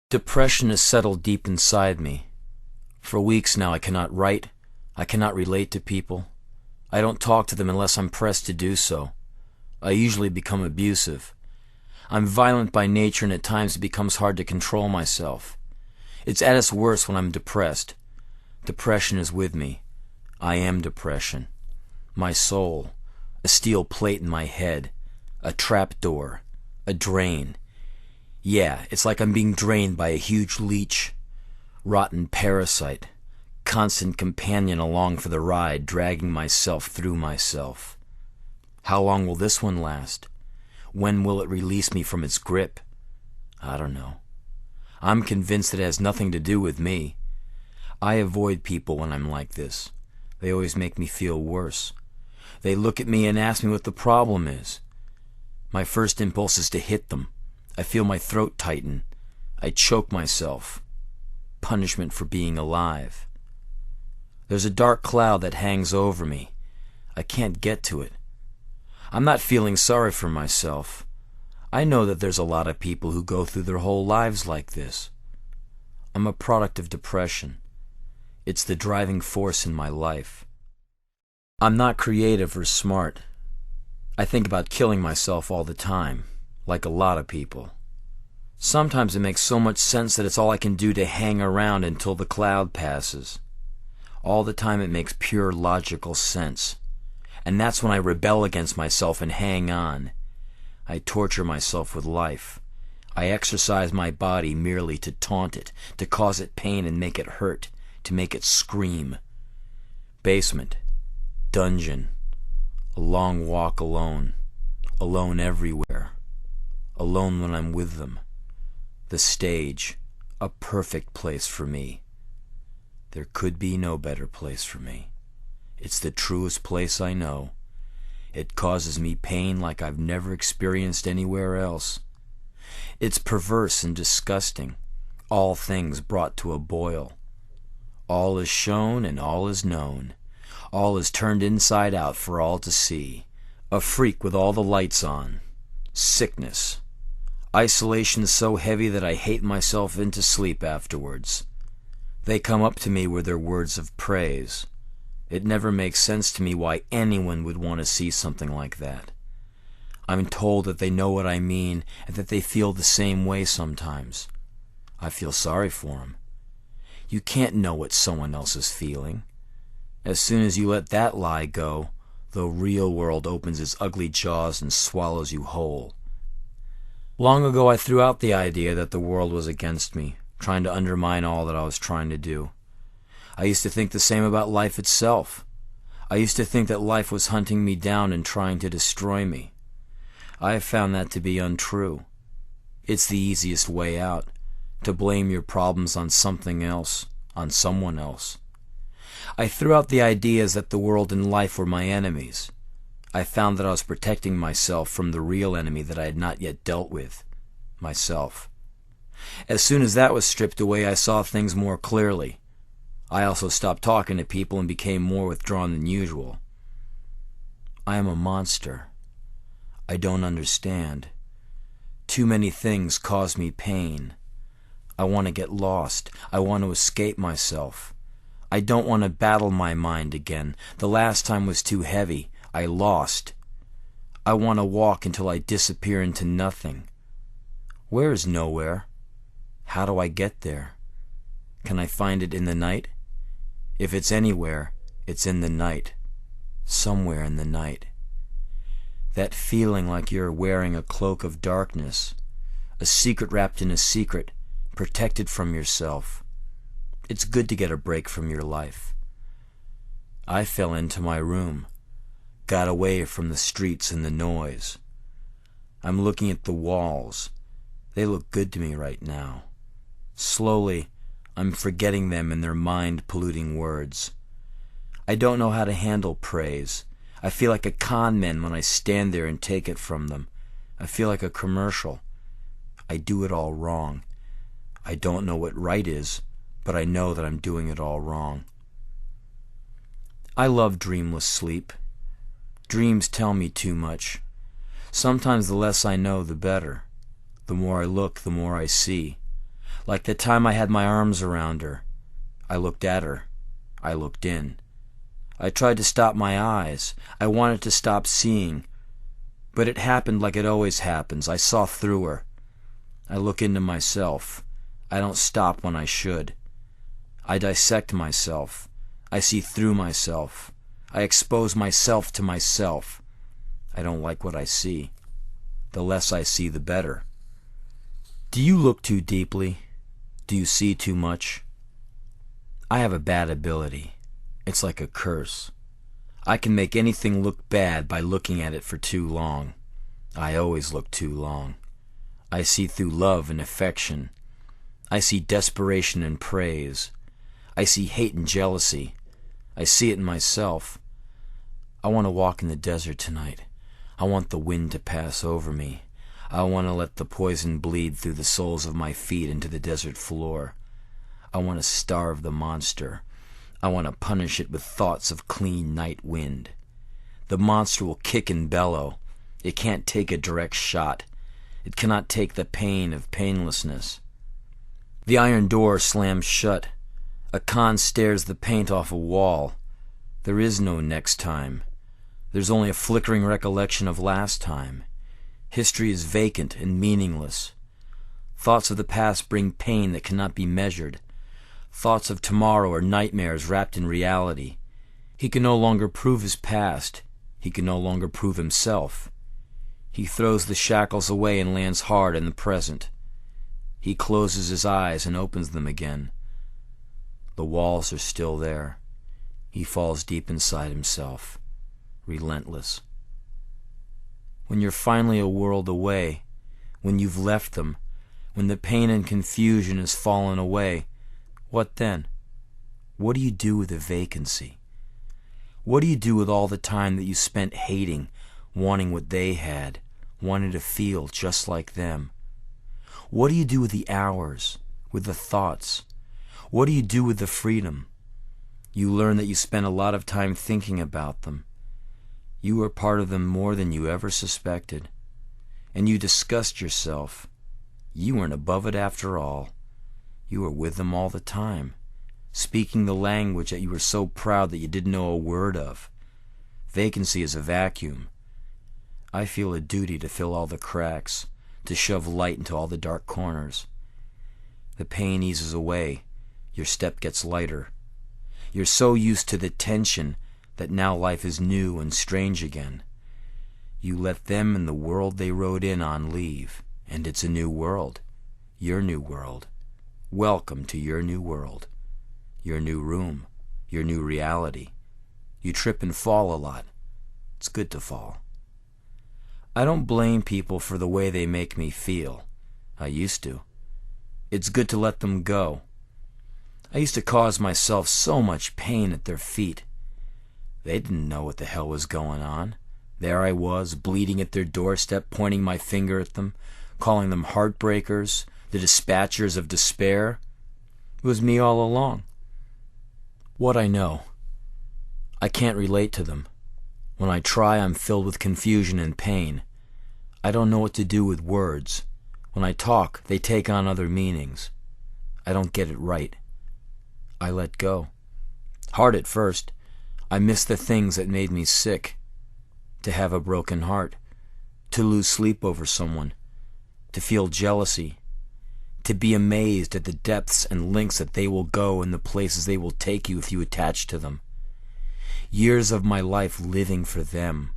Depression has settled deep inside me. For weeks now I cannot write, I cannot relate to people. I don't talk to them unless I'm pressed to do so. I usually become abusive. I'm violent by nature and at times it becomes hard to control myself. It's at its worst when I'm depressed. Depression is with me. I am depression. My soul, a steel plate in my head, a trap door, a drain. Yeah, it's like I'm being drained by a huge leech. Rotten parasite, constant companion along for the ride, dragging myself through myself. How long will this one last? When will it release me from its grip? I don't know. I'm convinced it has nothing to do with me. I avoid people when I'm like this. They always make me feel worse. They look at me and ask me what the problem is. My first impulse is to hit them. I feel my throat tighten. I choke myself. Punishment for being alive. There's a dark cloud that hangs over me. I can't get to it. I'm not feeling sorry for myself. I know that there's a lot of people who go through their whole lives like this. I'm a product of depression. It's the driving force in my life. I'm not creative or smart. I think about killing myself all the time, like a lot of people. Sometimes it makes so much sense that it's all I can do to hang around until the cloud passes. All the time it makes pure logical sense. And that's when I rebel against myself and hang on. I torture myself with life. I exercise my body merely to taunt it, to cause it pain and make it hurt, to make it scream. Basement, dungeon, a long walk alone, alone everywhere, alone when I'm with them. The stage, a perfect place for me. There could be no better place for me. It's the truest place I know. It causes me pain like I've never experienced anywhere else. It's perverse and disgusting, all things brought to a boil. All is shown and all is known. All is turned inside out for all to see. A freak with all the lights on. Sickness. Isolation so heavy that I hate myself into sleep afterwards. They come up to me with their words of praise. It never makes sense to me why anyone would want to see something like that. I'm told that they know what I mean and that they feel the same way sometimes. I feel sorry for them. You can't know what someone else is feeling. As soon as you let that lie go, the real world opens its ugly jaws and swallows you whole. Long ago I threw out the idea that the world was against me, trying to undermine all that I was trying to do. I used to think the same about life itself. I used to think that life was hunting me down and trying to destroy me. I have found that to be untrue. It's the easiest way out, to blame your problems on something else, on someone else. I threw out the ideas that the world and life were my enemies. I found that I was protecting myself from the real enemy that I had not yet dealt with, myself. As soon as that was stripped away, I saw things more clearly. I also stopped talking to people and became more withdrawn than usual. I am a monster. I don't understand. Too many things cause me pain. I want to get lost. I want to escape myself. I don't want to battle my mind again. The last time was too heavy. I lost. I want to walk until I disappear into nothing. Where is nowhere? How do I get there? Can I find it in the night? If it's anywhere, it's in the night. Somewhere in the night. That feeling like you're wearing a cloak of darkness, a secret wrapped in a secret, protected from yourself. It's good to get a break from your life. I fell into my room, got away from the streets and the noise. I'm looking at the walls. They look good to me right now. Slowly, I'm forgetting them and their mind-polluting words. I don't know how to handle praise. I feel like a con man when I stand there and take it from them. I feel like a commercial. I do it all wrong. I don't know what right is, but I know that I'm doing it all wrong. I love dreamless sleep. Dreams tell me too much. Sometimes the less I know, the better. The more I look, the more I see. Like the time I had my arms around her. I looked at her. I looked in. I tried to stop my eyes. I wanted to stop seeing. But it happened like it always happens. I saw through her. I look into myself. I don't stop when I should. I dissect myself. I see through myself. I expose myself to myself. I don't like what I see. The less I see, the better. Do you look too deeply? Do you see too much? I have a bad ability. It's like a curse. I can make anything look bad by looking at it for too long. I always look too long. I see through love and affection. I see desperation and praise. I see hate and jealousy. I see it in myself. I want to walk in the desert tonight. I want the wind to pass over me. I want to let the poison bleed through the soles of my feet into the desert floor. I want to starve the monster. I want to punish it with thoughts of clean night wind. The monster will kick and bellow. It can't take a direct shot. It cannot take the pain of painlessness. The iron door slams shut. A con stares the paint off a wall. There is no next time. There's only a flickering recollection of last time. History is vacant and meaningless. Thoughts of the past bring pain that cannot be measured. Thoughts of tomorrow are nightmares wrapped in reality. He can no longer prove his past. He can no longer prove himself. He throws the shackles away and lands hard in the present. He closes his eyes and opens them again. The walls are still there. He falls deep inside himself, relentless. When you're finally a world away, when you've left them, when the pain and confusion has fallen away, what then? What do you do with the vacancy? What do you do with all the time that you spent hating, wanting what they had, wanting to feel just like them? What do you do with the hours, with the thoughts? What do you do with the freedom? You learn that you spent a lot of time thinking about them. You were part of them more than you ever suspected. And you disgust yourself. You weren't above it after all. You were with them all the time, speaking the language that you were so proud that you didn't know a word of. Vacancy is a vacuum. I feel a duty to fill all the cracks, to shove light into all the dark corners. The pain eases away. Your step gets lighter. You're so used to the tension that now life is new and strange again. You let them and the world they rode in on leave, and it's a new world. Your new world. Welcome to your new world. Your new room. Your new reality. You trip and fall a lot. It's good to fall. I don't blame people for the way they make me feel. I used to. It's good to let them go. I used to cause myself so much pain at their feet. They didn't know what the hell was going on. There I was, bleeding at their doorstep, pointing my finger at them, calling them heartbreakers, the dispatchers of despair. It was me all along. What I know. I can't relate to them. When I try, I'm filled with confusion and pain. I don't know what to do with words. When I talk, they take on other meanings. I don't get it right. I let go. Hard at first. I miss the things that made me sick. To have a broken heart. To lose sleep over someone. To feel jealousy. To be amazed at the depths and lengths that they will go and the places they will take you if you attach to them. Years of my life living for them,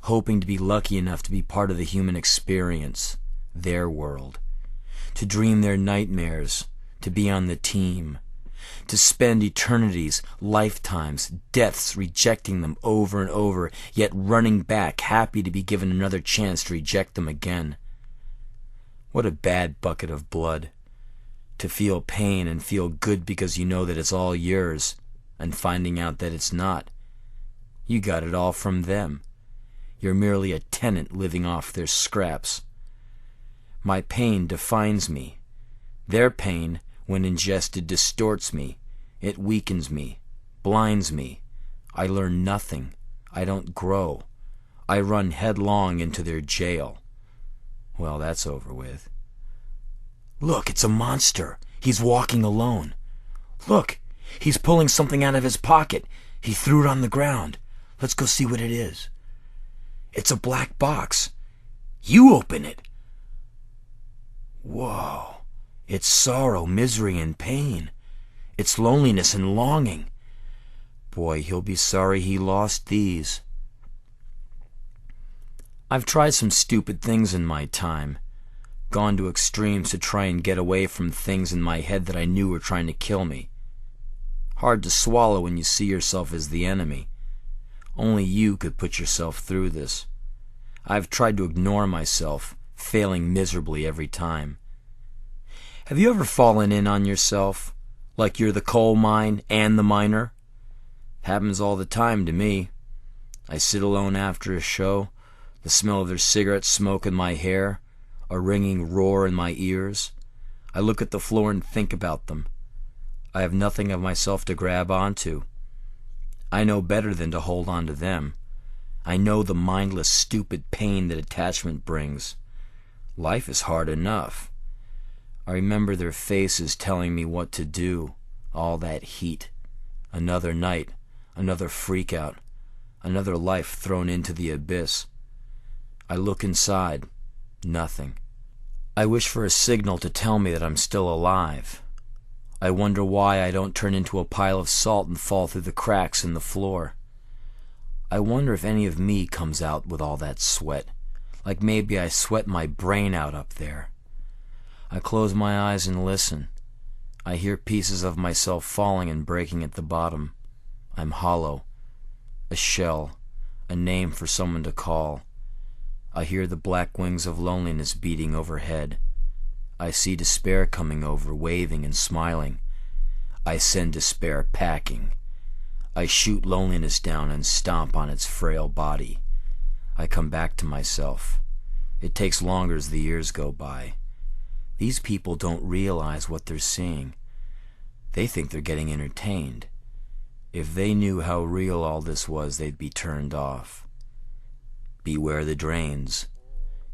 hoping to be lucky enough to be part of the human experience, their world. To dream their nightmares, to be on the team. To spend eternities, lifetimes, deaths rejecting them over and over, yet running back, happy to be given another chance to reject them again. What a bad bucket of blood. To feel pain and feel good because you know that it's all yours, and finding out that it's not. You got it all from them. You're merely a tenant living off their scraps. My pain defines me. Their pain, when ingested, distorts me. It weakens me, blinds me. I learn nothing. I don't grow. I run headlong into their jail. Well, that's over with. Look, it's a monster. He's walking alone. Look, he's pulling something out of his pocket. He threw it on the ground. Let's go see what it is. It's a black box. You open it. Whoa. It's sorrow, misery, and pain. It's loneliness and longing. Boy, he'll be sorry he lost these. I've tried some stupid things in my time. Gone to extremes to try and get away from things in my head that I knew were trying to kill me. Hard to swallow when you see yourself as the enemy. Only you could put yourself through this. I've tried to ignore myself, failing miserably every time. Have you ever fallen in on yourself, like you're the coal mine and the miner? Happens all the time to me. I sit alone after a show, the smell of their cigarette smoke in my hair, a ringing roar in my ears. I look at the floor and think about them. I have nothing of myself to grab onto. I know better than to hold on to them. I know the mindless, stupid pain that attachment brings. Life is hard enough. I remember their faces telling me what to do, all that heat. Another night, another freak-out, another life thrown into the abyss. I look inside. Nothing. I wish for a signal to tell me that I'm still alive. I wonder why I don't turn into a pile of salt and fall through the cracks in the floor. I wonder if any of me comes out with all that sweat, like maybe I sweat my brain out up there. I close my eyes and listen. I hear pieces of myself falling and breaking at the bottom. I'm hollow, a shell, a name for someone to call. I hear the black wings of loneliness beating overhead. I see despair coming over, waving and smiling. I send despair packing. I shoot loneliness down and stomp on its frail body. I come back to myself. It takes longer as the years go by. These people don't realize what they're seeing. They think they're getting entertained. If they knew how real all this was, they'd be turned off. Beware the drains.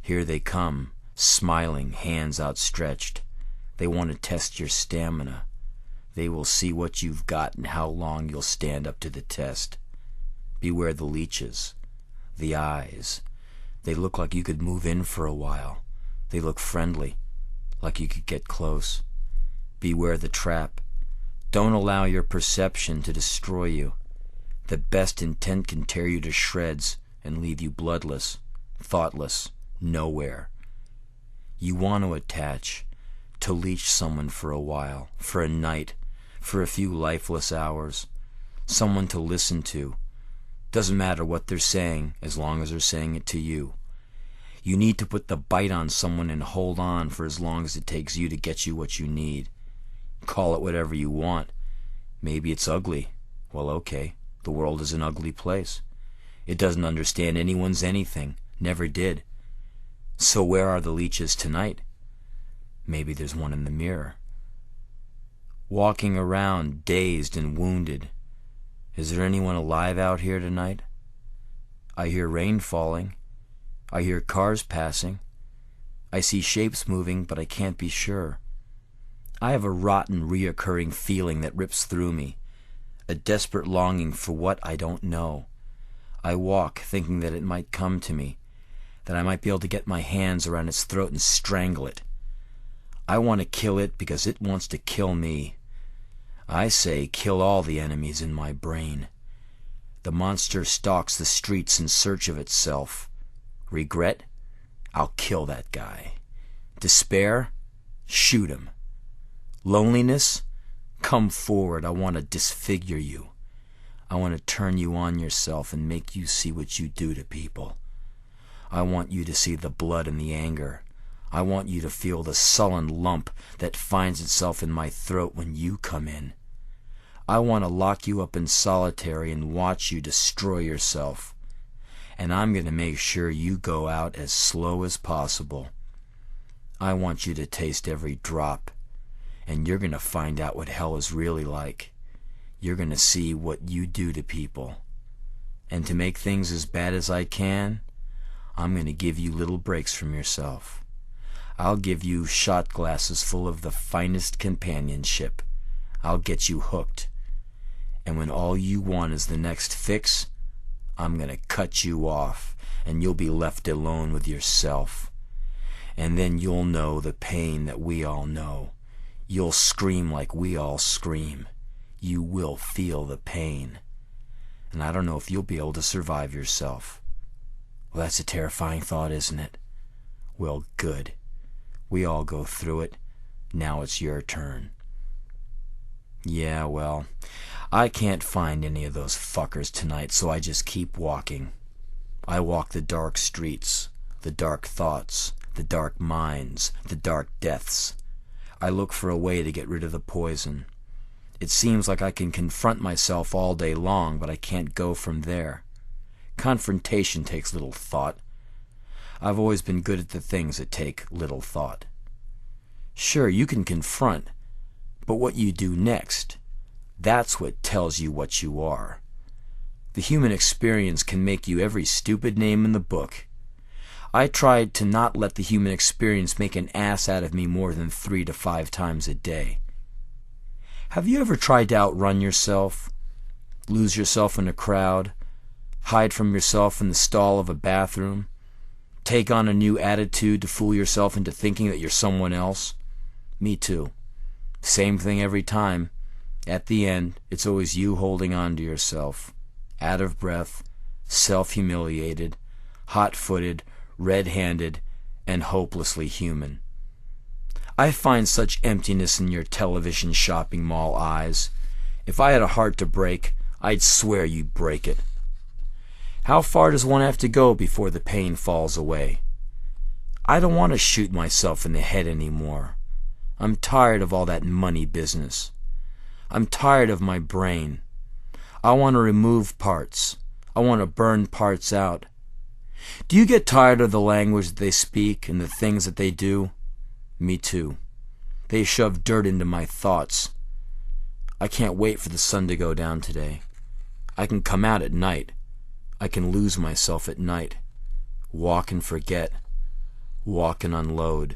Here they come, smiling, hands outstretched. They want to test your stamina. They will see what you've got and how long you'll stand up to the test. Beware the leeches. The eyes. They look like you could move in for a while. They look friendly, like you could get close. Beware the trap. Don't allow your perception to destroy you. The best intent can tear you to shreds and leave you bloodless, thoughtless, nowhere. You want to attach, to leech someone for a while, for a night, for a few lifeless hours. Someone to listen to. Doesn't matter what they're saying, as long as they're saying it to you. You need to put the bite on someone and hold on for as long as it takes you to get you what you need. Call it whatever you want. Maybe it's ugly. Well, okay. The world is an ugly place. It doesn't understand anyone's anything. Never did. So where are the leeches tonight? Maybe there's one in the mirror. Walking around, dazed and wounded. Is there anyone alive out here tonight? I hear rain falling. I hear cars passing. I see shapes moving, but I can't be sure. I have a rotten, reoccurring feeling that rips through me, a desperate longing for what I don't know. I walk, thinking that it might come to me, that I might be able to get my hands around its throat and strangle it. I want to kill it because it wants to kill me. I say, kill all the enemies in my brain. The monster stalks the streets in search of itself. Regret? I'll kill that guy. Despair? Shoot him. Loneliness? Come forward. I want to disfigure you. I want to turn you on yourself and make you see what you do to people. I want you to see the blood and the anger. I want you to feel the sullen lump that finds itself in my throat when you come in. I want to lock you up in solitary and watch you destroy yourself. And I'm going to make sure you go out as slow as possible. I want you to taste every drop. And you're going to find out what hell is really like. You're going to see what you do to people. And to make things as bad as I can, I'm going to give you little breaks from yourself. I'll give you shot glasses full of the finest companionship. I'll get you hooked. And when all you want is the next fix, I'm gonna cut you off, and you'll be left alone with yourself. And then you'll know the pain that we all know. You'll scream like we all scream. You will feel the pain. And I don't know if you'll be able to survive yourself. Well, that's a terrifying thought, isn't it? Well, good. We all go through it. Now it's your turn. Yeah, well, I can't find any of those fuckers tonight, so I just keep walking. I walk the dark streets, the dark thoughts, the dark minds, the dark deaths. I look for a way to get rid of the poison. It seems like I can confront myself all day long, but I can't go from there. Confrontation takes little thought. I've always been good at the things that take little thought. Sure, you can confront, but what you do next, that's what tells you what you are. The human experience can make you every stupid name in the book. I tried to not let the human experience make an ass out of me more than 3 to 5 times a day. Have you ever tried to outrun yourself? Lose yourself in a crowd? Hide from yourself in the stall of a bathroom? Take on a new attitude to fool yourself into thinking that you're someone else? Me too. Same thing every time. At the end, it's always you holding on to yourself. Out of breath, self-humiliated, hot-footed, red-handed, and hopelessly human. I find such emptiness in your television shopping mall eyes. If I had a heart to break, I'd swear you'd break it. How far does one have to go before the pain falls away? I don't want to shoot myself in the head anymore. I'm tired of all that money business. I'm tired of my brain. I want to remove parts. I want to burn parts out. Do you get tired of the language that they speak and the things that they do? Me too. They shove dirt into my thoughts. I can't wait for the sun to go down today. I can come out at night. I can lose myself at night. Walk and forget. Walk and unload.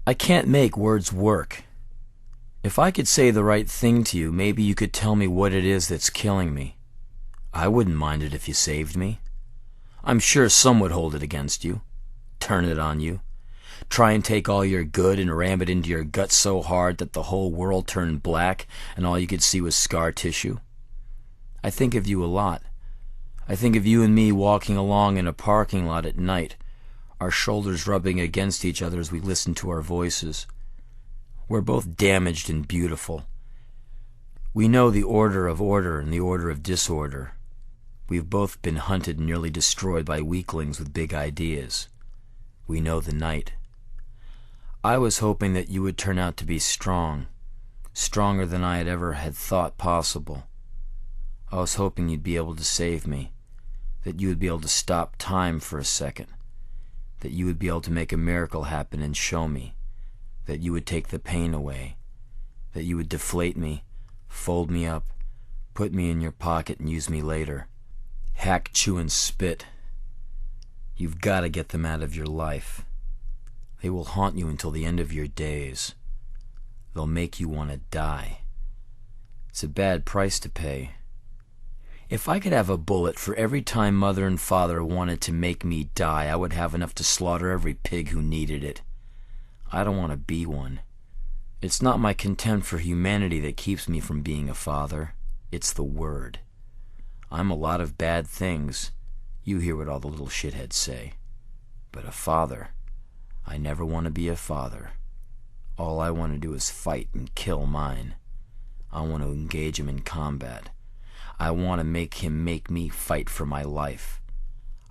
I can't make words work. If I could say the right thing to you, maybe you could tell me what it is that's killing me. I wouldn't mind it if you saved me. I'm sure some would hold it against you. Turn it on you. Try and take all your good and ram it into your gut so hard that the whole world turned black and all you could see was scar tissue. I think of you a lot. I think of you and me walking along in a parking lot at night, our shoulders rubbing against each other as we listen to our voices. We're both damaged and beautiful. We know the order of order and the order of disorder. We've both been hunted and nearly destroyed by weaklings with big ideas. We know the night. I was hoping that you would turn out to be strong, stronger than I had ever had thought possible. I was hoping you'd be able to save me, that you would be able to stop time for a second, that you would be able to make a miracle happen and show me, that you would take the pain away, that you would deflate me, fold me up, put me in your pocket and use me later. Hack, chew, and spit. You've got to get them out of your life. They will haunt you until the end of your days. They'll make you want to die. It's a bad price to pay. If I could have a bullet for every time Mother and Father wanted to make me die, I would have enough to slaughter every pig who needed it. I don't want to be one. It's not my contempt for humanity that keeps me from being a father. It's the word. I'm a lot of bad things. You hear what all the little shitheads say. But a father, I never want to be a father. All I want to do is fight and kill mine. I want to engage him in combat. I want to make him make me fight for my life.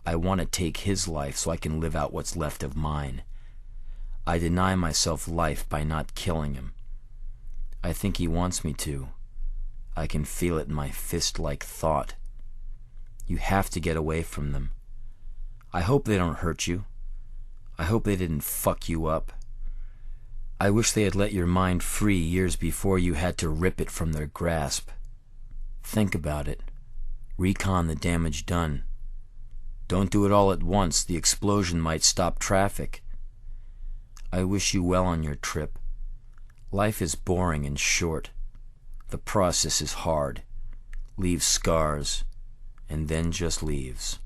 I want to take his life so I can live out what's left of mine. I deny myself life by not killing him. I think he wants me to. I can feel it in my fist-like thought. You have to get away from them. I hope they don't hurt you. I hope they didn't fuck you up. I wish they had let your mind free years before you had to rip it from their grasp. Think about it. Recon the damage done. Don't do it all at once. The explosion might stop traffic. I wish you well on your trip. Life is boring and short. The process is hard. Leaves scars, and then just leaves.